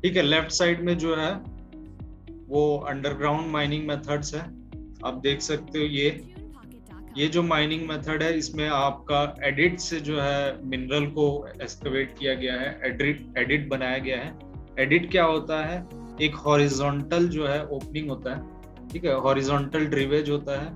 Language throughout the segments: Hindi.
ठीक है, लेफ्ट साइड में जो है वो अंडरग्राउंड माइनिंग मेथड्स है। आप देख सकते हो ये जो माइनिंग मेथड है, इसमें आपका एडिट से जो है मिनरल को एक्सकवेट किया गया है, एडिट बनाया गया है। एडिट क्या होता है? एक हॉरिजॉन्टल जो है ओपनिंग होता है, ठीक है, हॉरिजॉन्टल ड्रिवेज होता है।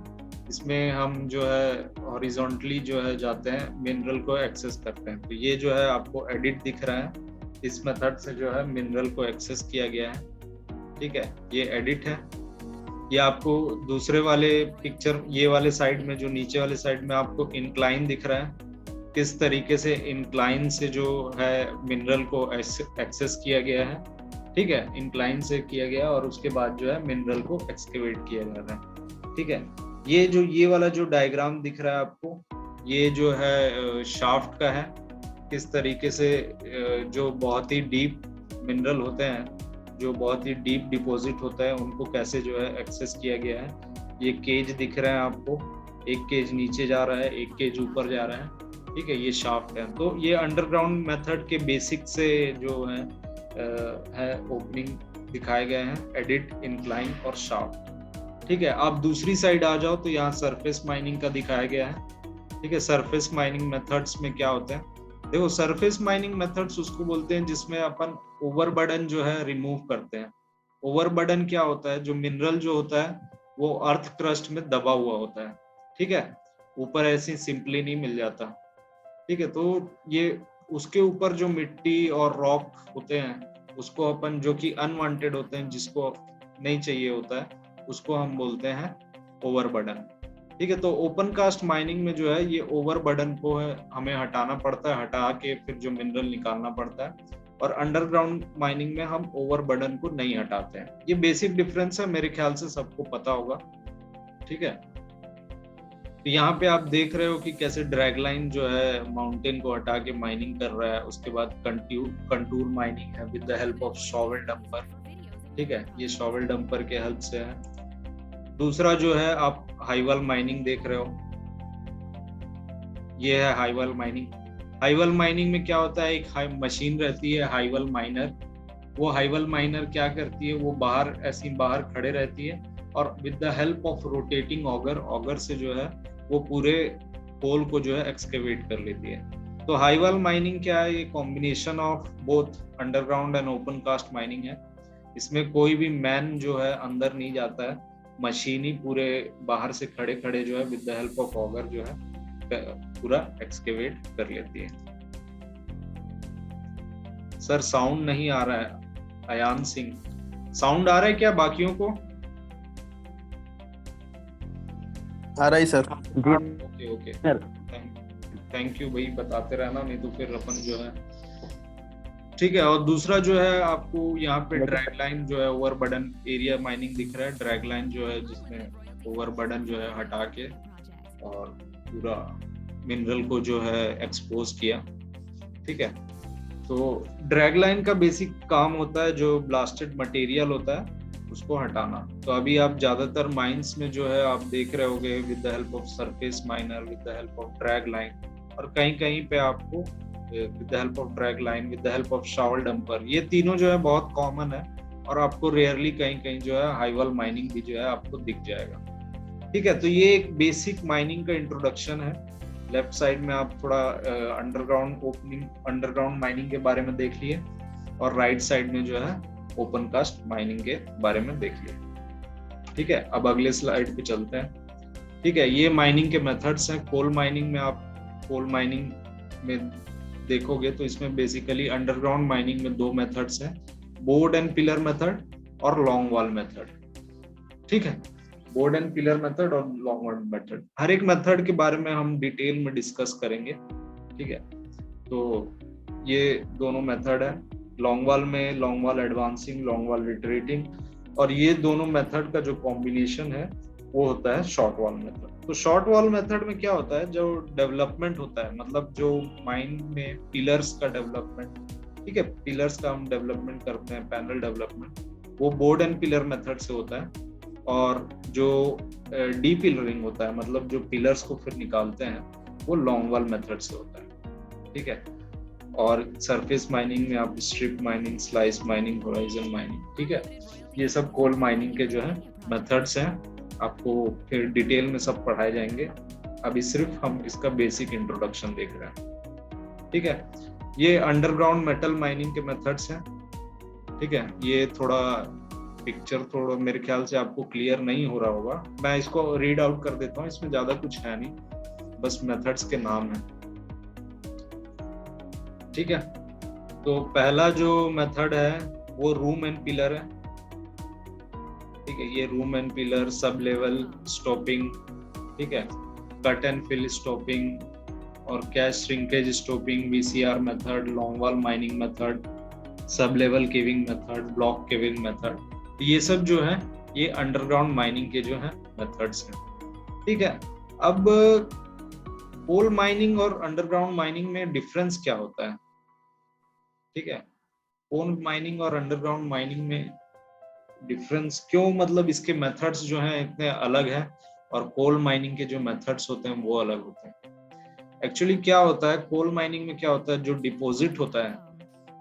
इसमें हम जो है हॉरिजॉन्टली जो है जाते हैं, मिनरल को एक्सेस करते हैं। तो ये जो है आपको एडिट दिख रहा है, इस मेथड से जो है मिनरल को एक्सेस किया गया है। ठीक है, ये एडिट है। ये आपको दूसरे वाले पिक्चर, ये वाले साइड में, जो नीचे वाले साइड में आपको इंक्लाइन दिख रहा है, किस तरीके से इंक्लाइन से जो है मिनरल को एक्सेस किया गया है। ठीक है, इंक्लाइन से किया गया और उसके बाद जो है मिनरल को एक्सकेवेट किया जा रहा है। ठीक है, ये वाला जो डायग्राम दिख रहा है आपको, ये जो है शाफ्ट का है। किस तरीके से जो बहुत ही डीप मिनरल होते हैं, जो बहुत ही डीप डिपॉजिट होता है, उनको कैसे जो है एक्सेस किया गया है। ये केज दिख रहा है आपको, एक केज नीचे जा रहा है, एक केज ऊपर जा रहा है। ठीक है, ये शाफ्ट है। तो ये अंडरग्राउंड मेथड के बेसिक से जो है ओपनिंग दिखाए गए हैं, एडिट, इंक्लाइन और शाफ्ट। ठीक है, आप दूसरी साइड आ जाओ तो यहाँ सरफेस माइनिंग का दिखाया गया है। ठीक है, सरफेस माइनिंग मेथड्स में क्या होता है? देखो, सरफेस माइनिंग मेथड्स उसको बोलते हैं जिसमें अपन ओवरबर्डन जो है रिमूव करते हैं। ओवरबर्डन क्या होता है? जो मिनरल जो होता है वो अर्थ क्रस्ट में दबा हुआ होता है। ठीक है, ऊपर ऐसे सिंपली नहीं मिल जाता। ठीक है, तो ये उसके ऊपर जो मिट्टी और रॉक होते हैं, उसको अपन, जो कि अनवांटेड होते हैं, जिसको नहीं चाहिए होता है, उसको हम बोलते हैं ओवरबर्डन। ठीक है, तो ओपन कास्ट माइनिंग में जो है ये ओवरबर्डन को हमें हटाना पड़ता है, हटा के फिर जो मिनरल निकालना पड़ता है। और अंडरग्राउंड माइनिंग में हम ओवरबर्डन को नहीं हटाते हैं। ये बेसिक डिफरेंस है, मेरे ख्याल से सबको पता होगा। ठीक है, तो यहाँ पे आप देख रहे हो कि कैसे ड्रैग लाइन जो है माउंटेन को हटा के माइनिंग कर रहा है। उसके बाद कंटूर माइनिंग है with the help of shovel dumper. ठीक है, ये शॉवेल डंपर के हेल्प से है। दूसरा जो है आप हाईवॉल माइनिंग देख रहे हो, ये है हाईवॉल माइनिंग। हाईवॉल माइनिंग में क्या होता है? एक मशीन रहती है हाईवॉल माइनर। वो हाईवॉल माइनर क्या करती है? वो बाहर खड़े रहती है और with the help of rotating auger से जो है वो पूरे होल को जो है एक्सकेवेट कर लेती है। तो हाईवॉल माइनिंग क्या है? ये combination of both underground and open cast mining है। इसमें कोई भी मैन जो है अंदर नहीं जाता है, मशीन ही पूरे बाहर से खड़े खड़े जो है with the help of auger जो है पूरा एक्सकेवेट कर लेती है। सर साउंड नहीं आ रहा है, अयान सिंह। साउंड आ रहा है क्या बाकियों को? आ रहा है sir. Okay okay, thank you भाई, बताते रहना, नहीं तो फिर अपन जो है। ठीक है, और दूसरा जो है आपको यहाँ पे ड्रैग लाइन जो है ओवरबर्डन एरिया माइनिंग दिख रहा है। ड्रैग लाइन जो है जिसमें ओवरबर्डन जो है हटा के और पूरा मिनरल को जो है एक्सपोज किया। ठीक है, तो ड्रैग लाइन का बेसिक काम होता है जो ब्लास्टेड मटेरियल होता है उसको हटाना। तो अभी आप ज्यादातर माइंस में जो है आप देख रहे होगे with the help of surface miner, with the help of drag line, और कहीं कहीं पे आपको with the help of drag line, with the help of shovel dumper. ये तीनों जो है बहुत कॉमन है और आपको रेयरली कहीं कहीं जो है हाईवॉल माइनिंग भी जो है आपको दिख जाएगा। ठीक है, तो ये एक बेसिक माइनिंग का इंट्रोडक्शन है। लेफ्ट साइड में आप थोड़ा अंडरग्राउंड माइनिंग के बारे में देख लिए और राइट साइड में जो है ओपन कास्ट माइनिंग के बारे में देख लिए। ठीक है, अब अगले स्लाइड पे चलते हैं। ठीक है, ये माइनिंग के मेथड्स हैं। कोल माइनिंग में आप कोल माइनिंग में देखोगे तो इसमें बेसिकली अंडरग्राउंड माइनिंग में दो मेथड्स हैं, बोर्ड एंड पिलर मेथड और लॉन्ग वॉल मेथड। ठीक है, बोर्ड एंड पिलर मेथड और लॉन्ग वॉल मेथड, हर एक मेथड के बारे में हम डिटेल में डिस्कस करेंगे। ठीक है, तो ये दोनों मेथड है। लॉन्ग वॉल में long wall advancing, long wall retreating, और ये दोनों मेथड का जो कॉम्बिनेशन है वो होता है शॉर्ट वॉल मेथड। तो शॉर्ट वॉल मेथड में क्या होता है? जो डेवलपमेंट होता है, मतलब जो माइन में पिलर्स का डेवलपमेंट, ठीक है, पिलर्स का हम डेवलपमेंट करते हैं, पैनल डेवलपमेंट, वो बोर्ड एंड पिलर मेथड से होता है। और जो डी पिलरिंग होता है, मतलब जो पिलर्स को फिर निकालते हैं, वो लॉन्ग वॉल मेथड से होता है। ठीक है, और सरफेस माइनिंग में आप strip mining, slice mining, horizon mining, ठीक है, ये सब कोल माइनिंग के जो है मेथड्स हैं। आपको फिर डिटेल में सब पढ़ाए जाएंगे, अभी सिर्फ हम इसका बेसिक इंट्रोडक्शन देख रहे हैं, ठीक है। ये अंडरग्राउंड मेटल माइनिंग के मेथड्स हैं, ठीक है। ये थोड़ा पिक्चर थोड़ा मेरे ख्याल से आपको क्लियर नहीं हो रहा होगा, मैं इसको रीड आउट कर देता हूँ, इसमें ज्यादा कुछ है नहीं, बस मेथड्स के नाम है, ठीक है। तो पहला जो मेथड है वो रूम एंड पिलर है, ठीक है। ये room and pillar, sub level stoping, ठीक है, कट एंड फिल स्टॉपिंग और cash shrinkage stoping, VCR method, long wall mining method, sub level caving method, block caving method, ये सब जो है ये अंडरग्राउंड माइनिंग के जो है मेथड्स हैं, ठीक है। अब कोल माइनिंग और अंडरग्राउंड माइनिंग में डिफरेंस क्या होता है, ठीक है। कोल माइनिंग और अंडरग्राउंड माइनिंग में डिफरेंस क्यों, मतलब इसके मेथड्स जो हैं इतने अलग हैं और कोल माइनिंग के जो मेथड्स होते हैं वो अलग होते हैं। एक्चुअली क्या होता है कोल माइनिंग में, क्या होता है, जो डिपॉजिट होता है,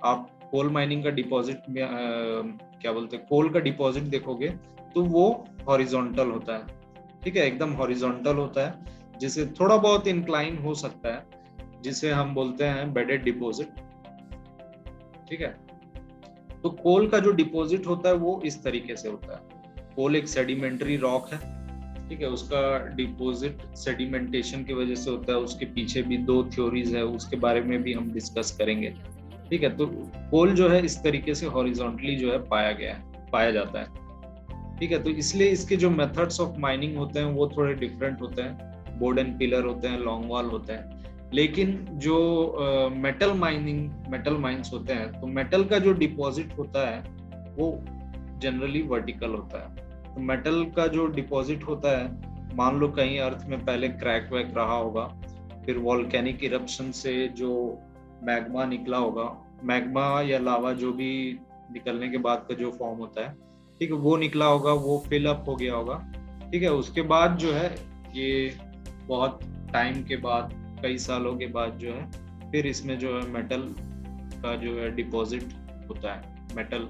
आप कोल माइनिंग का डिपॉजिट में क्या बोलते हैं, कोल का डिपॉजिट देखोगे तो वो हॉरिजॉन्टल होता है, ठीक है, एकदम हॉरिजॉन्टल होता है, जिसे थोड़ा बहुत इंक्लाइन हो सकता है, जिसे हम बोलते हैं बेडेड डिपॉजिट, ठीक है। तो कोल का जो डिपॉजिट होता है वो इस तरीके से होता है। कोल एक सेडिमेंट्री रॉक है, ठीक है, उसका डिपॉजिट सेडिमेंटेशन की वजह से होता है, उसके पीछे भी दो थ्योरीज है, उसके बारे में भी हम डिस्कस करेंगे, ठीक है। तो कोल जो है इस तरीके से हॉरिजॉन्टली जो है पाया जाता है, ठीक है। तो इसलिए इसके जो मेथड्स ऑफ माइनिंग होते हैं वो थोड़े डिफरेंट होते हैं, बोर्ड एंड पिलर होते हैं, लॉन्ग वॉल होते हैं। लेकिन जो मेटल माइंस होते हैं, तो मेटल का जो डिपॉजिट होता है वो जनरली वर्टिकल होता है। तो मेटल का जो डिपॉजिट होता है, मान लो कहीं अर्थ में पहले क्रैक वैक रहा होगा, फिर वॉल्केनिक इरप्शन से जो मैग्मा निकला होगा, मैग्मा या लावा जो भी निकलने के बाद का जो फॉर्म होता है, ठीक है, वो निकला होगा, वो फिल अप हो गया होगा, ठीक है। उसके बाद जो है ये बहुत टाइम के बाद, कई सालों के बाद जो है फिर इसमें जो है मेटल का जो है डिपॉजिट होता है, मेटल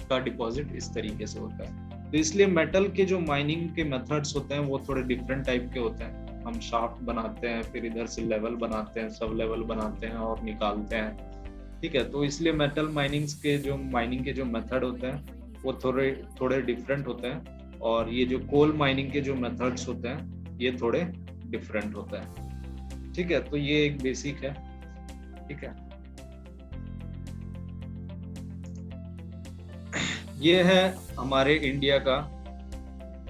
का डिपॉजिट इस तरीके से होता है। तो इसलिए मेटल के जो माइनिंग के मेथड्स होते हैं वो थोड़े डिफरेंट टाइप के होते हैं। हम शाफ्ट बनाते हैं, फिर इधर से लेवल बनाते हैं, सब लेवल बनाते हैं और निकालते हैं, ठीक है। तो इसलिए मेटल माइनिंग के जो मेथड होते हैं वो थोड़े डिफरेंट होते हैं, और ये जो कोल माइनिंग के जो मेथड्स होते हैं ये थोड़े डिफरेंट होते हैं, ठीक है। तो ये एक बेसिक है, ठीक है। ये है हमारे इंडिया का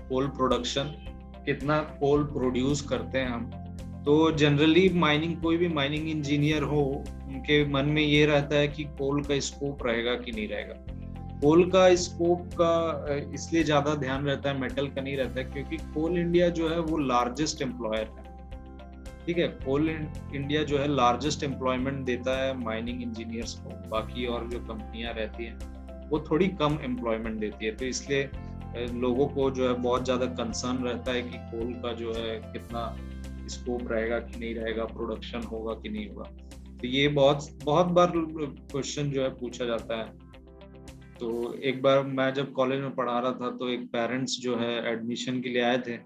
कोल प्रोडक्शन, कितना कोल प्रोड्यूस करते हैं हम। तो जनरली कोई भी माइनिंग इंजीनियर हो, उनके मन में ये रहता है कि कोल का स्कोप रहेगा कि नहीं रहेगा। कोल का स्कोप का इसलिए ज्यादा ध्यान रहता है, मेटल का नहीं रहता है, क्योंकि कोल इंडिया जो है वो लार्जेस्ट एम्प्लॉयर है, ठीक है। कोल इंडिया जो है लार्जेस्ट एम्प्लॉयमेंट देता है माइनिंग इंजीनियर्स को, बाकी और जो कंपनियां रहती हैं वो थोड़ी कम एम्प्लॉयमेंट देती है। तो इसलिए लोगों को जो है बहुत ज्यादा कंसर्न रहता है कि कोल का जो है कितना स्कोप रहेगा कि नहीं रहेगा, प्रोडक्शन होगा कि नहीं होगा। तो ये बहुत बार क्वेश्चन जो है पूछा जाता है। तो एक बार मैं जब कॉलेज में पढ़ा रहा था तो एक पेरेंट्स जो है एडमिशन के लिए आए थे,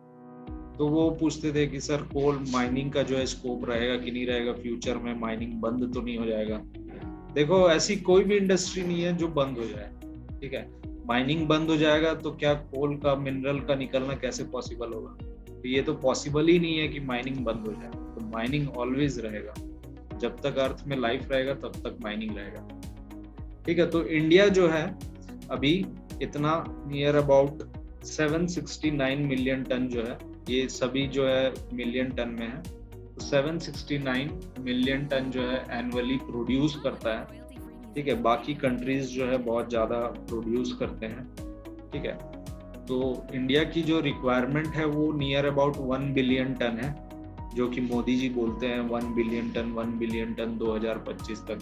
तो वो पूछते थे कि सर कोल माइनिंग का जो है स्कोप रहेगा कि नहीं रहेगा, फ्यूचर में माइनिंग बंद तो नहीं हो जाएगा। देखो, ऐसी कोई भी इंडस्ट्री नहीं है जो बंद हो जाए, ठीक है। माइनिंग बंद हो जाएगा तो क्या कोल का, मिनरल का निकलना कैसे पॉसिबल होगा? तो ये तो पॉसिबल ही नहीं है कि माइनिंग बंद हो जाए। तो माइनिंग ऑलवेज रहेगा, जब तक अर्थ में लाइफ रहेगा तब तक माइनिंग रहेगा, ठीक है। तो इंडिया जो है अभी इतना नियर अबाउट 769 मिलियन टन जो है, ये सभी जो है मिलियन टन में है, तो 769 मिलियन टन जो है एनुअली प्रोड्यूस करता है, ठीक है। बाकी कंट्रीज जो है बहुत ज़्यादा प्रोड्यूस करते हैं, ठीक है। तो इंडिया की जो रिक्वायरमेंट है वो नियर अबाउट 1 बिलियन टन है, जो कि मोदी जी बोलते हैं 1 बिलियन टन 2025 तक,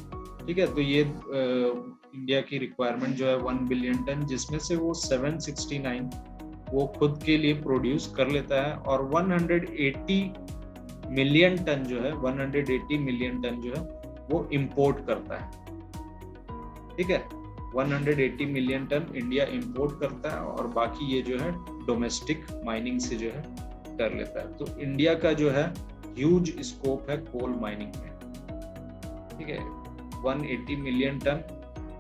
ठीक है। तो ये इंडिया की रिक्वायरमेंट जो है 1 बिलियन टन, जिसमें से वो 769 वो खुद के लिए प्रोड्यूस कर लेता है, और 180 मिलियन टन जो है 180 मिलियन टन जो है वो इंपोर्ट करता है, ठीक है। 180 मिलियन टन इंडिया इंपोर्ट करता है और बाकी ये जो है डोमेस्टिक माइनिंग से जो है कर लेता है। तो इंडिया का जो है ह्यूज स्कोप है कोल माइनिंग में, ठीक है। 180 मिलियन टन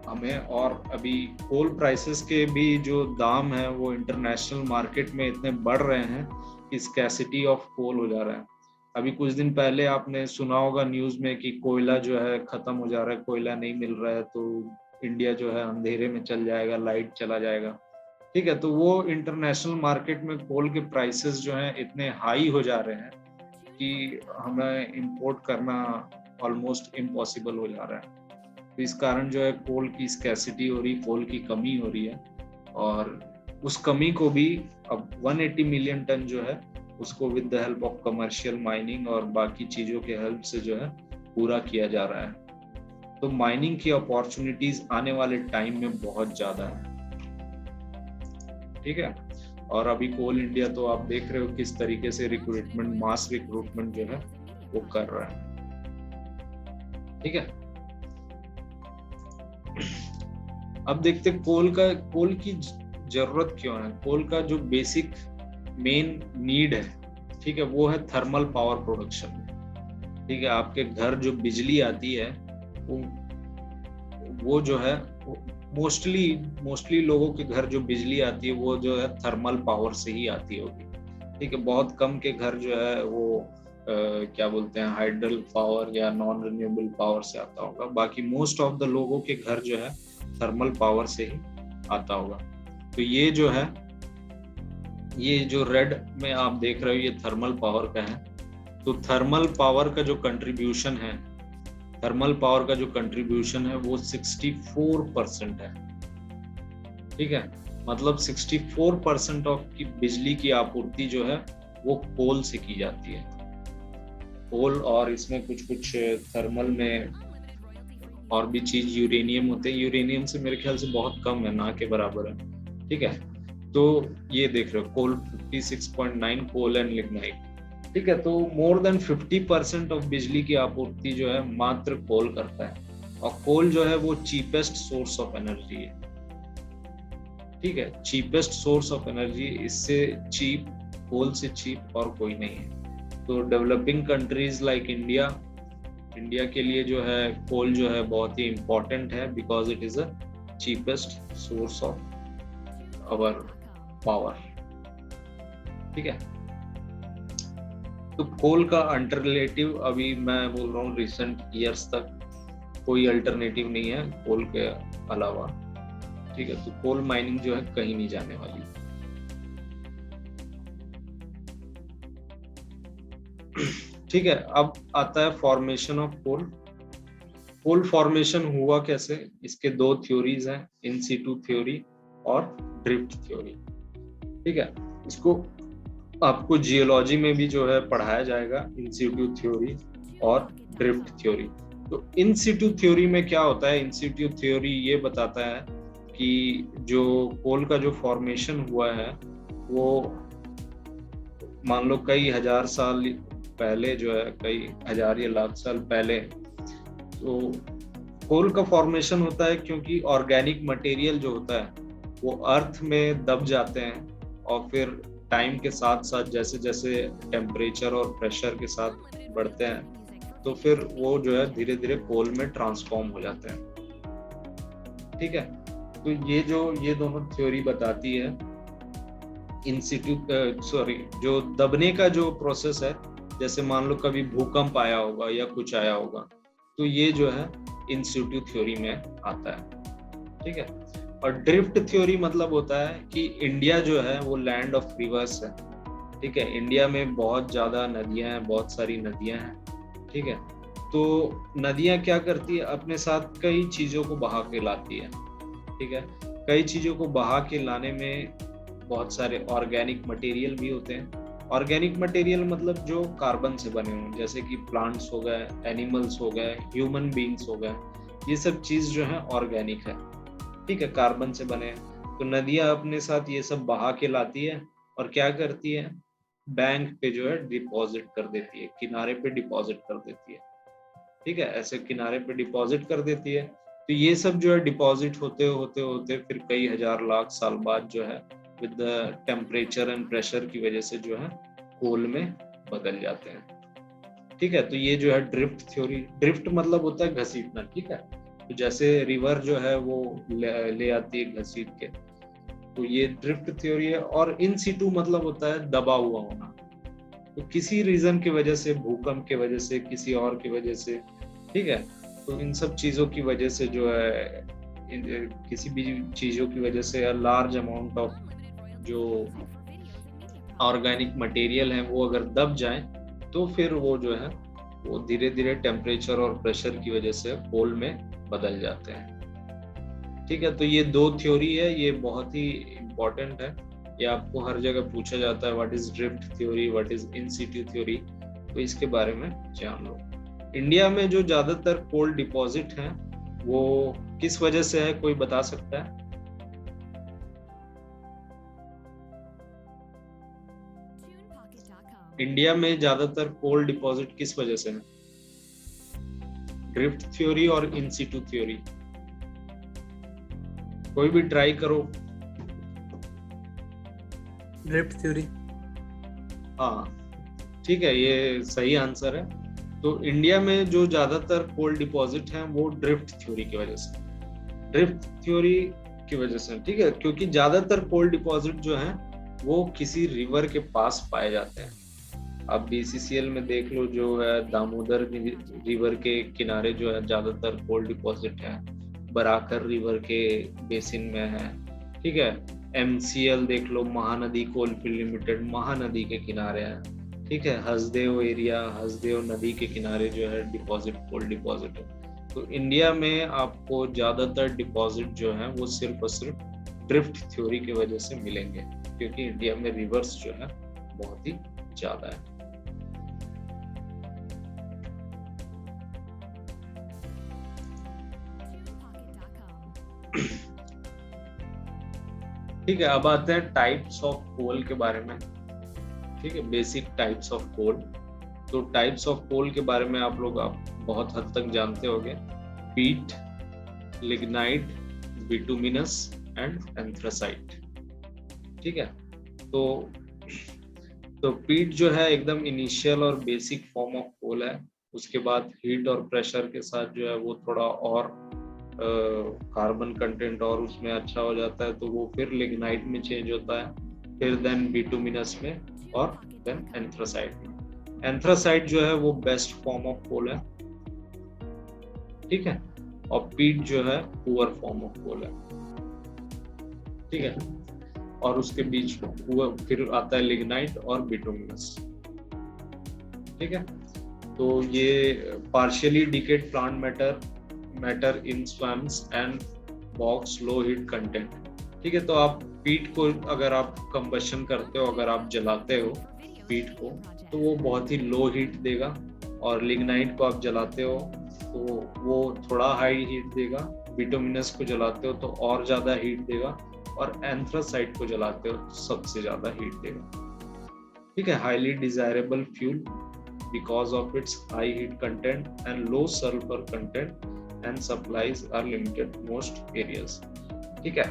हमें, और अभी कोल प्राइसेस के भी जो दाम है वो इंटरनेशनल मार्केट में इतने बढ़ रहे हैं कि स्कैसिटी ऑफ कोल हो जा रहा है। अभी कुछ दिन पहले आपने सुना होगा न्यूज में कि कोयला जो है खत्म हो जा रहा है, कोयला नहीं मिल रहा है, तो इंडिया जो है अंधेरे में चल जाएगा, लाइट चला जाएगा, ठीक है। तो वो इंटरनेशनल मार्केट में कोल के प्राइसेस जो हैं इतने हाई हो जा रहे हैं कि हमें इंपोर्ट करना ऑलमोस्ट इम्पॉसिबल हो जा रहा है। तो इस कारण जो है कोल की स्कैसिटी हो रही, कोल की कमी हो रही है, और उस कमी को भी अब 180 मिलियन टन जो है उसको with the help of commercial mining और बाकी चीजों के हेल्प से जो है पूरा किया जा रहा है। तो माइनिंग की अपॉर्चुनिटीज आने वाले टाइम में बहुत ज्यादा है, ठीक है। और अभी कोल इंडिया तो आप देख रहे हो किस तरीके से रिक्रूटमेंट, मास रिक्रूटमेंट जो है वो कर रहा है, ठीक है। अब देखते कोल की जरूरत क्यों है। कोल का जो बेसिक मेन नीड है, ठीक है, वो है थर्मल पावर प्रोडक्शन, ठीक है। आपके घर जो बिजली आती है वो जो है मोस्टली लोगों के घर जो बिजली आती है वो जो है थर्मल पावर से ही आती होगी, ठीक है। बहुत कम के घर जो है वो क्या बोलते हैं हाइड्रल पावर या नॉन रिन्यूएबल पावर से आता होगा। बाकी मोस्ट ऑफ द लोगों के घर जो है थर्मल पावर से ही आता होगा। तो ये जो है, ये जो रेड में आप देख रहे हो ये थर्मल पावर का है। तो थर्मल पावर का जो कंट्रीब्यूशन है, वो 64% है, ठीक है। मतलब 64% ऑफ की बिजली की आपूर्ति जो है वो कोल से की जाती है। कोल और इसमें कुछ थर्मल में और भी चीज यूरेनियम होते हैं। यूरेनियम से मेरे ख्याल से बहुत कम है, ना के बराबर है, ठीक है। तो ये देख रहे हो कोल 56.9 कोल एंड लिग्नाइट, ठीक है। तो मोर देन 50% ऑफ बिजली की आपूर्ति जो है मात्र कोल करता है, और कोल जो है वो चीपेस्ट सोर्स ऑफ एनर्जी है, ठीक है। चीपेस्ट सोर्स ऑफ एनर्जी, इससे चीप, कोल से चीप और कोई नहीं है। तो डेवलपिंग कंट्रीज लाइक इंडिया के लिए जो है कोल जो है बहुत ही इम्पोर्टेंट है, because it is a cheapest source of our power, ठीक है। तो कोल का अल्टरनेटिव अभी मैं बोल रहा हूँ रिसेंट ईयर्स तक कोई अल्टरनेटिव नहीं है कोल के अलावा, ठीक है। तो कोल माइनिंग जो है कहीं नहीं जाने वाली। ठीक है, अब आता है formation of coal. Coal formation हुआ कैसे, इसके दो थ्योरीज हैं, इन सीटू थ्योरी और ड्रिफ्ट थ्योरी, ठीक है। इसको आपको जियोलॉजी में भी जो है पढ़ाया जाएगा, इन सीटू थ्योरी और ड्रिफ्ट थ्योरी। तो इन सीटू थ्योरी में क्या होता है, इन सीटू थ्योरी ये बताता है कि जो कोल का जो फॉर्मेशन हुआ है वो मान लो कई हजार साल पहले जो है, कई हजार या लाख साल पहले, तो कोल का फॉर्मेशन होता है क्योंकि ऑर्गेनिक मटेरियल जो होता है वो अर्थ में दब जाते हैं और फिर टाइम के साथ साथ जैसे जैसे टेम्परेचर और प्रेशर के साथ बढ़ते हैं तो फिर वो जो है धीरे धीरे कोल में ट्रांसफॉर्म हो जाते हैं, ठीक है। तो ये दोनों थ्योरी बताती है जो दबने का जो प्रोसेस है, जैसे मान लो कभी भूकंप आया होगा या कुछ आया होगा, तो ये जो है इन सीटू थ्योरी में आता है, ठीक है। और ड्रिफ्ट थ्योरी मतलब होता है कि इंडिया जो है वो लैंड ऑफ रिवर्स है, ठीक है। इंडिया में बहुत ज्यादा नदियां हैं, बहुत सारी नदियां हैं, ठीक है। तो नदियां क्या करती है, अपने साथ कई चीजों को बहा के लाती है, ठीक है। कई चीजों को बहा के लाने में बहुत सारे ऑर्गेनिक मटेरियल भी होते हैं। ऑर्गेनिक मटेरियल मतलब जो कार्बन से बने हों, जैसे कि प्लांट्स हो गए, एनिमल्स हो गए, ह्यूमन बीइंग्स हो गए, ये सब चीज जो है ऑर्गेनिक है, ठीक है, कार्बन से बने। तो नदियां अपने साथ ये सब बहा के लाती है और क्या करती है, बैंक पे जो है डिपॉजिट कर देती है, किनारे पे डिपॉजिट कर देती है, ठीक है, ऐसे किनारे पे डिपॉजिट कर देती है। तो ये सब जो है डिपॉजिट होते होते होते फिर कई हजार लाख साल बाद जो है with the temperature and pressure की वजह से जो है कोल में बदल जाते हैं। ठीक है, तो ये जो है ड्रिफ्ट थ्योरी, ड्रिफ्ट मतलब होता है घसीटना। ठीक है, तो जैसे रिवर जो है वो ले आती है घसीट के, तो ये ड्रिफ्ट थ्योरी है। और इन सिटू मतलब होता है दबा हुआ होना, तो किसी रीजन की वजह से, भूकंप की वजह से, किसी और की वजह से, ठीक है, तो इन सब चीजों की वजह से जो है किसी भी चीजों की वजह से लार्ज अमाउंट ऑफ जो ऑर्गेनिक मटेरियल है वो अगर दब जाए तो फिर वो जो है वो धीरे धीरे टेम्परेचर और प्रेशर की वजह से कोल में बदल जाते हैं। ठीक है, तो ये दो थ्योरी है, ये बहुत ही इम्पोर्टेंट है, ये आपको हर जगह पूछा जाता है, what is drift theory, what is in Situ theory, तो इसके बारे में जान लो। इंडिया में जो ज्यादातर कोल डिपॉजिट हैं वो किस वजह से है, कोई बता सकता है? इंडिया में ज्यादातर कोल डिपॉजिट किस वजह से है? ड्रिफ्ट थ्योरी और इन सिटू थ्योरी, कोई भी ट्राई करो। Drift theory. हाँ ठीक है, ये सही आंसर है। तो इंडिया में जो ज्यादातर कोल डिपॉजिट हैं वो ड्रिफ्ट थ्योरी की वजह से, ड्रिफ्ट थ्योरी की वजह से, ठीक है, क्योंकि ज्यादातर कोल डिपॉजिट जो हैं वो किसी रिवर के पास पाए जाते हैं। आप BCCL में देख लो, जो है दामोदर रिवर के किनारे जो है ज्यादातर कोल डिपॉजिट है, बराकर रिवर के बेसिन में है। ठीक है, MCL देख लो, Mahanadi coal field limited, Mahanadi के किनारे है। ठीक है, हसदेव एरिया, हसदेव नदी के किनारे जो है डिपॉजिट, कोल डिपॉजिट है। तो इंडिया में आपको ज्यादातर डिपॉजिट जो है वो सिर्फ और सिर्फ ड्रिफ्ट थ्योरी की वजह से मिलेंगे, क्योंकि इंडिया में रिवर्स जो है बहुत ही ज्यादा है। ठीक है, अब आते हैं टाइप्स ऑफ कोल के बारे में। ठीक है, बेसिक टाइप्स ऑफ कोल। तो टाइप्स ऑफ कोल के बारे में आप लोग बहुत हद तक जानते होंगे, पीट, लिग्नाइट, बिटुमिनस एंड एंथ्रासाइट। ठीक है, तो पीट जो है एकदम इनिशियल और बेसिक फॉर्म ऑफ कोल है। उसके बाद हीट और प्रेशर के साथ जो है वो थोड़ा और कार्बन कंटेंट और उसमें अच्छा हो जाता है, तो वो फिर लिग्नाइट में चेंज होता है, फिर देन बिटुमिनस में, और देन एंथ्रासाइट में। एंथ्रासाइट जो है वो बेस्ट फॉर्म ऑफ कोल है। ठीक है, और पीट जो है पुअर फॉर्म ऑफ कोल है। ठीक है, और उसके बीच फिर आता है लिग्नाइट और बिटुमिनस। ठीक है, तो ये partially decade plant matter in swamps and box, low heat content. ठीक है, तो आप पीट को अगर आप कंबशन करते हो, अगर आप जलाते हो पीट को, तो वो बहुत ही लो हीट देगा, और लिग्नाइट को आप जलाते हो तो वो थोड़ा हाई हीट देगा, बिटुमिनस को जलाते हो तो और ज्यादा हीट देगा, और एंथ्रासाइट को जलाते हो तो सबसे ज्यादा हीट देगा। ठीक है, highly desirable fuel because of its high heat content and low sulfur content, and supplies are limited most areas. ठीक है,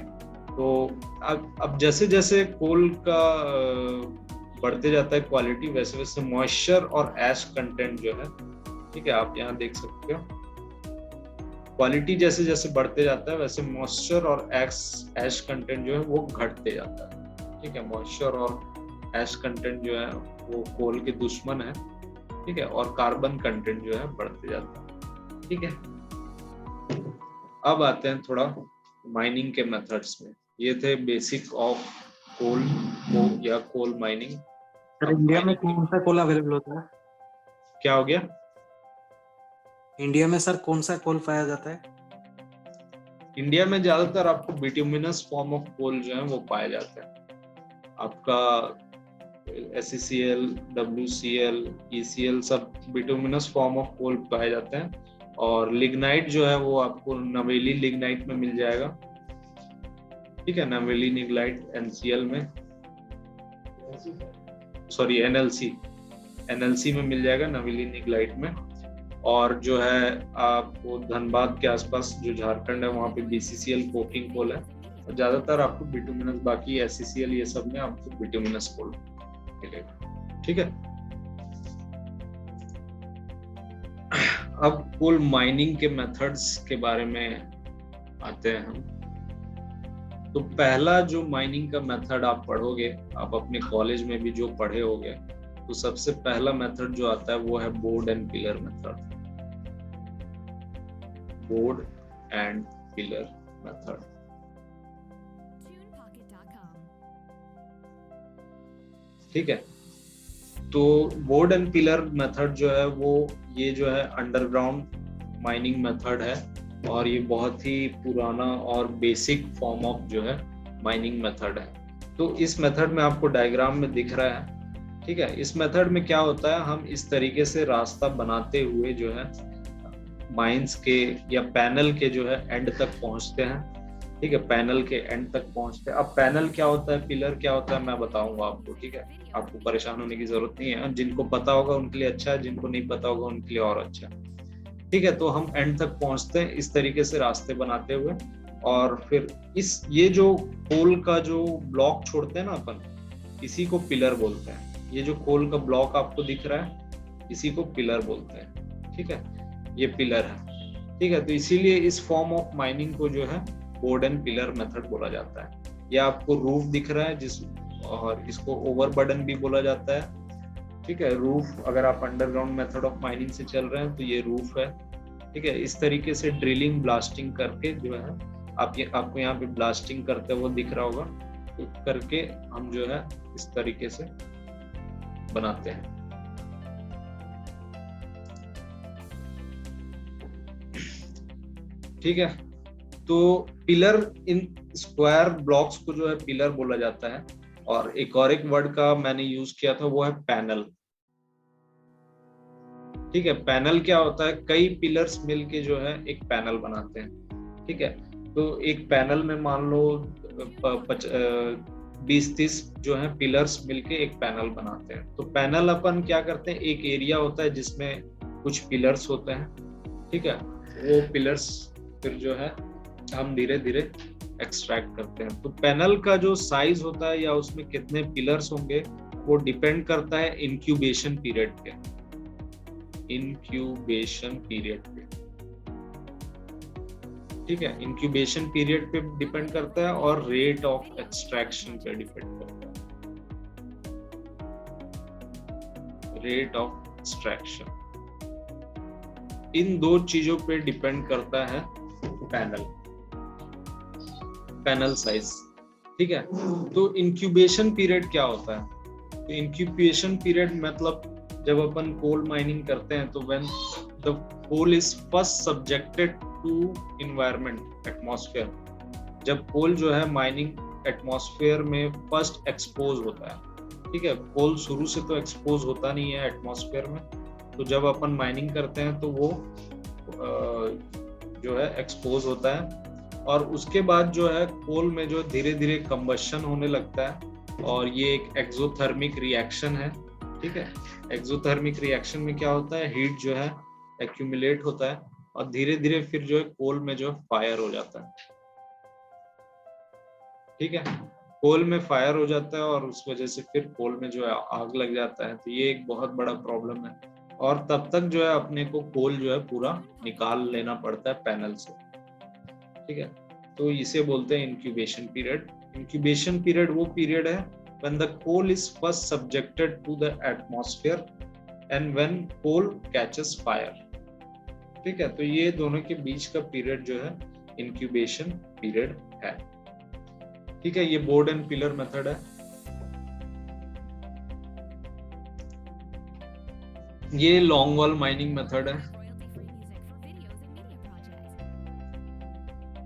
तो अब जैसे जैसे कोल का बढ़ते जाता है क्वालिटी, वैसे वैसे मॉइस्चर और एश कंटेंट जो है, ठीक है, आप यहाँ देख सकते हो, क्वालिटी जैसे जैसे बढ़ते जाता है वैसे मॉइस्चर और एश कंटेंट जो है वो घटते जाता है। ठीक है, मॉइस्चर और एश कंटेंट जो है वो कोल के दुश्मन है। ठीक है, और कार्बन कंटेंट जो है बढ़ते जाता है। ठीक है, अब आते हैं थोड़ा माइनिंग के मेथड्स में। ये थे बेसिक ऑफ कोल या कोल माइनिंग। इंडिया में कौन सा कोल अवेलेबल होता है? क्या हो गया? इंडिया में सर कौन सा कोल पाया जाता है? इंडिया में ज्यादातर आपको बिटुमिनस फॉर्म ऑफ कोल जो है वो पाया जाता है। आपका SECL, WCL, ECL सब बिटुमिनस फॉर्म ऑफ कोल पाए जाते हैं। और लिग्नाइट जो है वो आपको नवेली लिग्नाइट में मिल जाएगा। ठीक है, नवेली लिग्नाइट NCL में, सॉरी NLC में मिल जाएगा, नवेली लिग्नाइट में। और जो है आपको धनबाद के आसपास जो झारखंड है वहाँ पे बीसीसीएल कोकिंग कोल है, और ज्यादातर आपको बिटुमिनस, बाकी एससीसीएल ये सब में आपको बिटुमिनस कोल मिलेगा। ठीक है, अब कोल माइनिंग के मेथड्स के बारे में आते हैं हम। तो पहला जो माइनिंग का मेथड आप पढ़ोगे, आप अपने कॉलेज में भी जो पढ़े होगे, तो सबसे पहला मेथड जो आता है वो है board and pillar method. Board and pillar method. ठीक है, तो बोर्ड एंड पिलर मेथड जो है वो ये जो है अंडरग्राउंड माइनिंग मेथड है, और ये बहुत ही पुराना और बेसिक फॉर्म ऑफ जो है माइनिंग मेथड है। तो इस मेथड में आपको डायग्राम में दिख रहा है। ठीक है, इस मेथड में क्या होता है, हम इस तरीके से रास्ता बनाते हुए जो है माइंस के या पैनल के जो है एंड तक पहुंचते हैं। ठीक है, पैनल के एंड तक पहुंचते हैं। अब पैनल क्या होता है, पिलर क्या होता है, मैं बताऊंगा आपको। ठीक है, आपको परेशान होने की जरूरत नहीं है, जिनको पता होगा उनके लिए अच्छा है, जिनको नहीं पता होगा उनके लिए और अच्छा है। ठीक है, तो हम एंड तक पहुंचते हैं इस तरीके से रास्ते बनाते हुए, और फिर ये जो कोल का जो ब्लॉक छोड़ते हैं ना अपन, इसी को पिलर बोलते हैं। ये जो कोल का ब्लॉक आपको दिख रहा है, इसी को पिलर बोलते हैं। ठीक है, ये पिलर है। ठीक है, तो इसीलिए इस फॉर्म ऑफ माइनिंग को जो है बोर्ड एंड पिलर मेथड बोला जाता है। ये आपको रूफ दिख रहा है और इसको ओवरबर्डन भी बोला जाता है। ठीक है, रूफ, अगर आप अंडरग्राउंड मेथड ऑफ माइनिंग से चल रहे हैं तो ये रूफ है। ठीक है, इस तरीके से ड्रिलिंग ब्लास्टिंग करके जो है आपको यहाँ पे ब्लास्टिंग करते हुए दिख रहा होगा, तो करके हम जो है इस तरीके से बनाते हैं। ठीक है, तो पिलर, इन स्क्वायर ब्लॉक्स को जो है पिलर बोला जाता है, और एक वर्ड का मैंने यूज किया था वो है पैनल। ठीक है, पैनल क्या होता है, कई पिलर्स मिलके जो है एक पैनल बनाते हैं। ठीक है, तो एक पैनल में मान लो 20-30 जो है पिलर्स मिलके एक पैनल बनाते हैं। तो पैनल अपन क्या करते हैं, एक एरिया होता है जिसमें कुछ पिलर्स होते हैं। ठीक है, वो पिलर्स फिर जो है हम धीरे धीरे एक्सट्रैक्ट करते हैं। तो पैनल का जो साइज होता है या उसमें कितने पिलर्स होंगे वो डिपेंड करता है इंक्यूबेशन पीरियड पे। इंक्यूबेशन पीरियड पे, ठीक है, इंक्यूबेशन पीरियड पे डिपेंड करता है, और रेट ऑफ एक्सट्रैक्शन पे डिपेंड करता है। रेट ऑफ एक्सट्रैक्शन, इन दो चीजों पे डिपेंड करता है पैनल साइज। ठीक है, तो इंक्यूबेशन पीरियड क्या होता है, तो इंक्यूबेशन पीरियड मतलब जब अपन कोल माइनिंग करते हैं तो when the coal is first subjected to environment, atmosphere, जब कोल जो है माइनिंग एटमॉस्फेयर में फर्स्ट एक्सपोज होता है। ठीक है, कोल शुरू से तो एक्सपोज होता नहीं है एटमॉस्फेयर में, तो जब अपन माइनिंग करते हैं तो वो जो है एक्सपोज होता है, और उसके बाद जो है कोल में जो धीरे धीरे कंबशन होने लगता है, और ये एक एक्सोथर्मिक रिएक्शन है। ठीक है, एक्सोथर्मिक रिएक्शन में क्या होता है, हीट जो है एक्यूमुलेट होता है, और धीरे धीरे फिर जो है कोल में जो फायर हो जाता है। ठीक है, कोल में फायर हो जाता है, और उस वजह से फिर कोल में जो है आग लग जाता है। तो ये एक बहुत बड़ा प्रॉब्लम है, और तब तक जो है अपने को कोल जो है पूरा निकाल लेना पड़ता है पैनल से। ठीक है, तो इसे बोलते हैं इंक्यूबेशन पीरियड। इंक्यूबेशन पीरियड वो पीरियड है when the coal is first subjected to the atmosphere and when coal catches fire। ठीक है, तो ये दोनों के बीच का पीरियड जो है इंक्यूबेशन पीरियड है। ठीक है, ये बोर्ड एंड पिलर मेथड है। ये लॉन्ग वॉल माइनिंग मेथड है।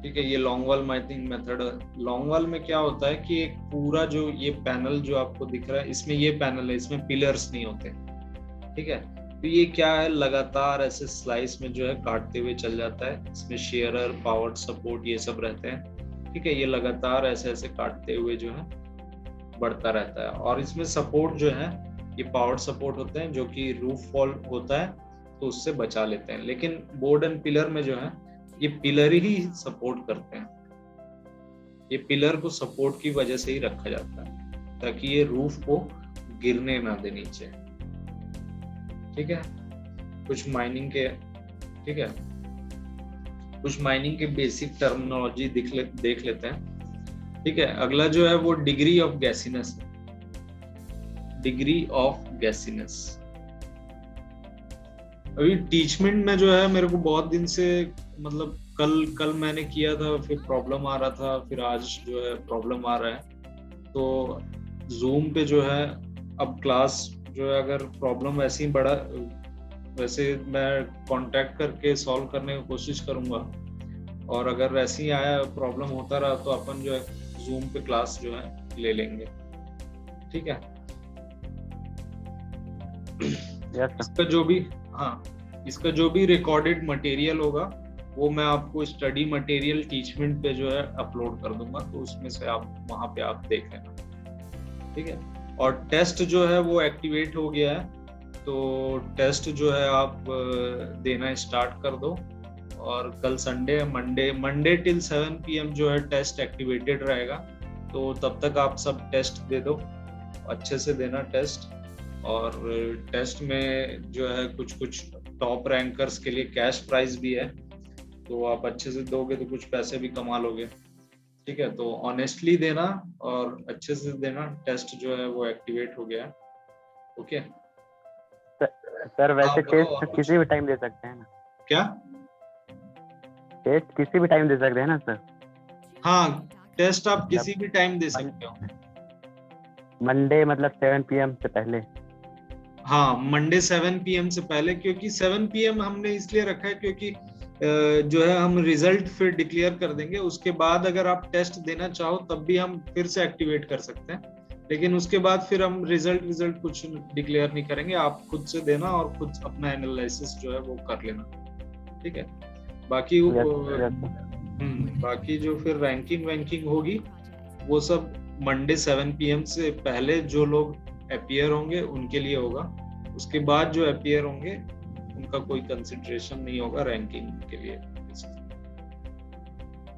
ठीक है, ये लॉन्ग वॉल माइनिंग मेथड है। लॉन्ग वॉल में क्या होता है कि एक पूरा जो ये पैनल जो आपको दिख रहा है, इसमें ये पैनल है, इसमें पिलर्स नहीं होते। ठीक है, तो ये क्या है, लगातार ऐसे स्लाइस में जो है काटते हुए चल जाता है। इसमें शेयरर, पावर सपोर्ट ये सब रहते हैं। ठीक है, ये लगातार ऐसे ऐसे काटते हुए जो है बढ़ता रहता है, और इसमें सपोर्ट जो है ये पावर सपोर्ट होते हैं, जो कि रूफ वॉल होता है, तो उससे बचा लेते हैं। लेकिन बोर्ड एंड पिलर में जो है ये पिलर ही सपोर्ट करते हैं, ये पिलर को सपोर्ट की वजह से ही रखा जाता है ताकि ये रूफ को गिरने ना दे नीचे। ठीक है, कुछ माइनिंग के, ठीक है, कुछ माइनिंग के बेसिक टर्मिनोलॉजी देख लेते हैं। ठीक है, अगला जो है वो डिग्री ऑफ गैसीनेस है। डिग्री ऑफ गैसीनेस अभी टीचमेंट में जो है मेरे को बहुत दिन से, मतलब कल मैंने किया था, फिर प्रॉब्लम आ रहा था, फिर आज जो है प्रॉब्लम आ रहा है। तो जूम पे जो है अब क्लास जो है अगर प्रॉब्लम वैसे ही बड़ा, वैसे मैं कांटेक्ट करके सॉल्व करने की कोशिश करूंगा, और अगर वैसे ही आया प्रॉब्लम होता रहा तो अपन जो है जूम पे क्लास जो है ले लेंगे। ठीक है, इसका जो भी, हाँ, इसका जो भी रिकॉर्डेड मटेरियल होगा वो मैं आपको स्टडी मटेरियल टीचमेंट पे जो है अपलोड कर दूंगा, तो उसमें से आप वहां पे आप देख लेना। ठीक है, और टेस्ट जो है वो एक्टिवेट हो गया है, तो टेस्ट जो है आप देना स्टार्ट कर दो। और कल संडे है, मंडे टिल 7 PM जो है टेस्ट एक्टिवेटेड रहेगा, तो तब तक आप सब टेस्ट दे दो, अच्छे से देना टेस्ट। और टेस्ट में जो है कुछ टॉप रैंकर्स के लिए कैश प्राइज भी है, तो आप अच्छे से दोगे तो कुछ पैसे भी कमा लोगे। ठीक है, तो ऑनेस्टली देना और अच्छे से देना। टेस्ट जो है वो एक्टिवेट हो गया है। ओके सर, वैसे टेस्ट किसी भी टाइम दे सकते हैं ना? क्या टेस्ट किसी भी टाइम दे सकते हैं ना सर? हाँ, टेस्ट आप किसी भी टाइम दे सकते हो। मंडे मतलब 7 PM से पहले? हाँ, मंडे 7 PM से पहले, क्योंकि 7 PM हमने इसलिए रखा है क्योंकि जो है हम रिजल्ट फिर डिक्लेयर कर देंगे। उसके बाद अगर आप टेस्ट देना चाहो तब भी हम फिर से एक्टिवेट कर सकते हैं, लेकिन उसके बाद फिर हम रिजल्ट कुछ डिक्लेयर नहीं करेंगे। आप खुद से देना और खुद अपना एनालिसिस जो है वो कर लेना। ठीक है, बाकी बाकी जो फिर रैंकिंग होगी वो सब मंडे 7 PM से पहले जो लोग अपीयर होंगे उनके लिए होगा। उसके बाद जो अपीयर होंगे उनका कोई कंसिडरेशन नहीं होगा रैंकिंग के लिए।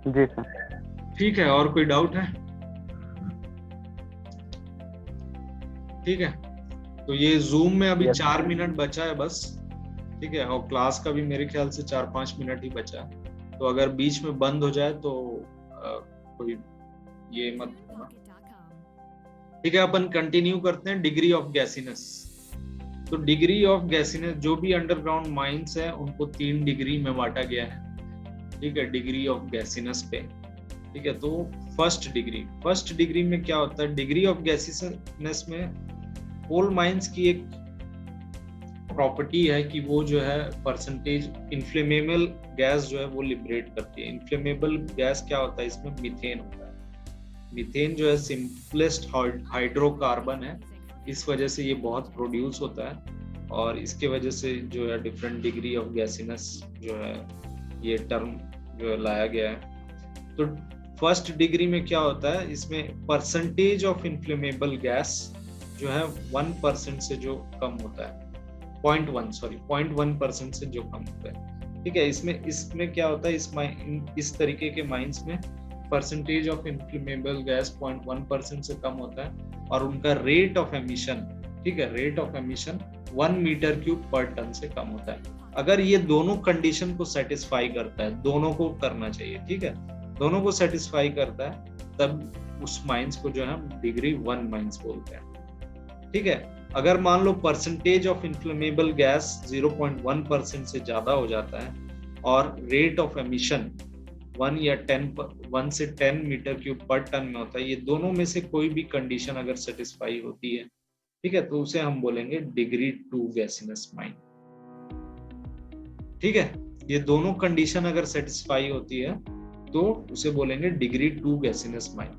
जी सर। ठीक है, और कोई डाउट है? ठीक है, तो ये जूम में अभी 4 मिनट बचा है बस। ठीक है, और क्लास का भी मेरे ख्याल से 4-5 मिनट ही बचा है, तो अगर बीच में बंद हो जाए तो कोई ये मत होना। ठीक है, अपन कंटिन्यू करते हैं। Degree of gassiness. तो डिग्री ऑफ गैसीनेस, जो भी अंडरग्राउंड माइंस है उनको 3 डिग्री में बांटा गया है। ठीक है, डिग्री ऑफ गैसीनेस पे। ठीक है, तो फर्स्ट डिग्री में क्या होता है? डिग्री ऑफ गैसीनेस में कोल माइंस की एक प्रॉपर्टी है कि वो जो है परसेंटेज इन्फ्लेमेबल गैस जो है वो लिबरेट करती है। इन्फ्लेमेबल गैस क्या होता है? इसमें मीथेन होता है। मीथेन जो है सिंपलेस्ट हाइड्रोकार्बन है, इस वजह से ये बहुत प्रोड्यूस होता है, और इसके वजह से जो है डिफरेंट डिग्री ऑफ गैसीनेस जो है ये टर्म जो है लाया गया है। तो फर्स्ट डिग्री में क्या होता है? इसमें परसेंटेज ऑफ इन्फ्लेमेबल गैस जो है 1% से जो कम होता है, 0.1% से जो कम होता है। ठीक है, इसमें क्या होता है? इस तरीके के माइंस में परसेंटेज ऑफ इन्फ्लेमेबल गैस 0.1% से कम होता है, और उनका रेट ऑफ एमिशन, ठीक है, rate of emission 1 metre cube per tonne से कम होता है। अगर ये दोनों कंडीशन को सेटिस्फाई करता है, दोनों को करना चाहिए, ठीक है, दोनों को सेटिस्फाई करता है, तब उस माइंस को जो है हम डिग्री 1 माइंस बोलते हैं। ठीक है, अगर मान लो परसेंटेज ऑफ इन्फ्लेमेबल गैस 0.1% से ज्यादा हो जाता है और रेट ऑफ एमिशन 1 से 10 मीटर क्यूब पर टन में होता है, ये दोनों में से कोई भी कंडीशन अगर सेटिस्फाई होती है, ठीक है, तो उसे हम बोलेंगे डिग्री 2 गैसीनेस माइन। ठीक है, ये दोनों कंडीशन अगर सेटिस्फाई होती है तो उसे बोलेंगे degree 2 gassiness mine.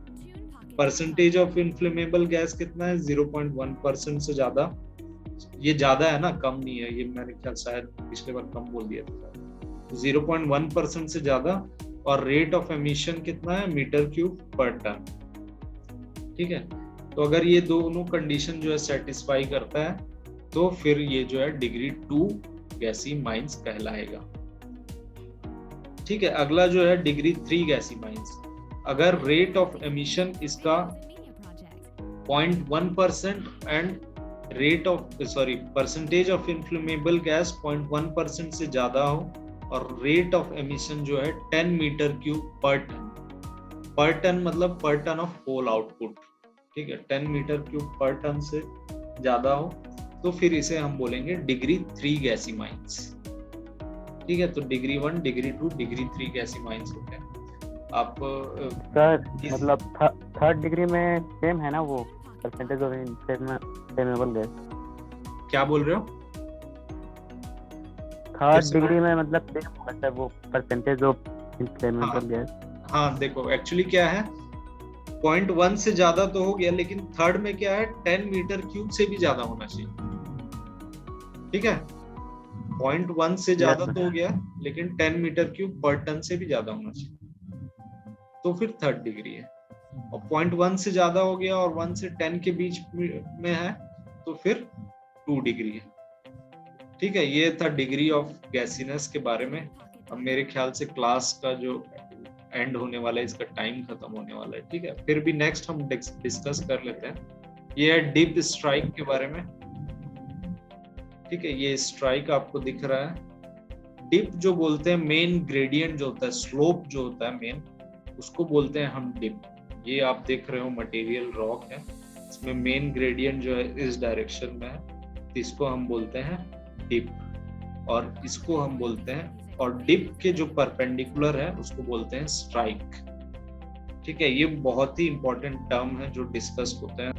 Percentage of inflammable gas कितना है? 0.1% से ज्यादा। ये ज्यादा है ना, कम नहीं है, ये मैंने ख्याल शायद पिछले बार कम बोल दिया था। 0.1% से ज्यादा, और रेट ऑफ एमिशन कितना है? Metre cube per ton. ठीक है, तो अगर ये दोनों कंडीशन जो है सेटिस्फाई करता है तो फिर ये जो है डिग्री 2 गैसी माइंस कहलाएगा। ठीक है, अगला जो है डिग्री 3 गैसी माइंस। अगर रेट ऑफ एमिशन इसका 0.1% and percentage of inflammable gas 0.1% से ज्यादा हो और रेट ऑफ एमिशन जो है 10 मीटर क्यूब पर टन मतलब पर टन ऑफ कोल आउटपुट। ठीक है, 10 मीटर क्यूब पर टन से ज्यादा हो तो फिर इसे हम बोलेंगे डिग्री 3 गैसी माइंस। ठीक है, तो डिग्री 1, डिग्री 2, डिग्री 3 गैसी माइंस होते हैं। आप सर मतलब थर्ड डिग्री में सेम है ना वो परसेंटेज ऑफ इन्फ्लेमेबल गैस? क्या बोल रहे हो? थर्ड डिग्री में मतलब सेम होगा सर वो परसेंटेज ऑफ इन्फ्लेमेबल गैस? हाँ देखो, एक्चुअली क्या है, 0.1 से ज्यादा तो हो गया, लेकिन थर्ड में क्या है 10 मीटर क्यूब से भी ज्यादा होना चाहिए। ठीक है, 0.1 से ज्यादा तो हो गया, लेकिन 10 मीटर क्यूब पर टन से भी ज्यादा होना चाहिए, तो फिर थर्ड डिग्री है। और 0.1 से ज्यादा हो गया और 1 से 10 के बीच में है तो फिर 2 डिग्री है। ठीक है, ये था डिग्री ऑफ गैसीनेस के बारे में। अब मेरे ख्याल से क्लास का जो एंड होने वाला है, इसका टाइम खत्म होने वाला है। ठीक है, फिर भी नेक्स्ट हम डिस्कस कर लेते हैं। ये है डिप स्ट्राइक के बारे में। ठीक है, ये स्ट्राइक आपको दिख रहा है। डिप जो बोलते हैं, मेन ग्रेडियंट जो होता है, स्लोप जो होता है मेन, उसको बोलते हैं हम डिप। ये आप देख रहे हो मटेरियल रॉक है, इसमें मेन ग्रेडियंट जो है इस डायरेक्शन में है, तो इसको हम बोलते हैं डिप, और इसको हम बोलते हैं, और डिप के जो परपेंडिकुलर है उसको बोलते हैं स्ट्राइक। ठीक है, ये बहुत ही इंपॉर्टेंट टर्म है जो डिस्कस होते हैं।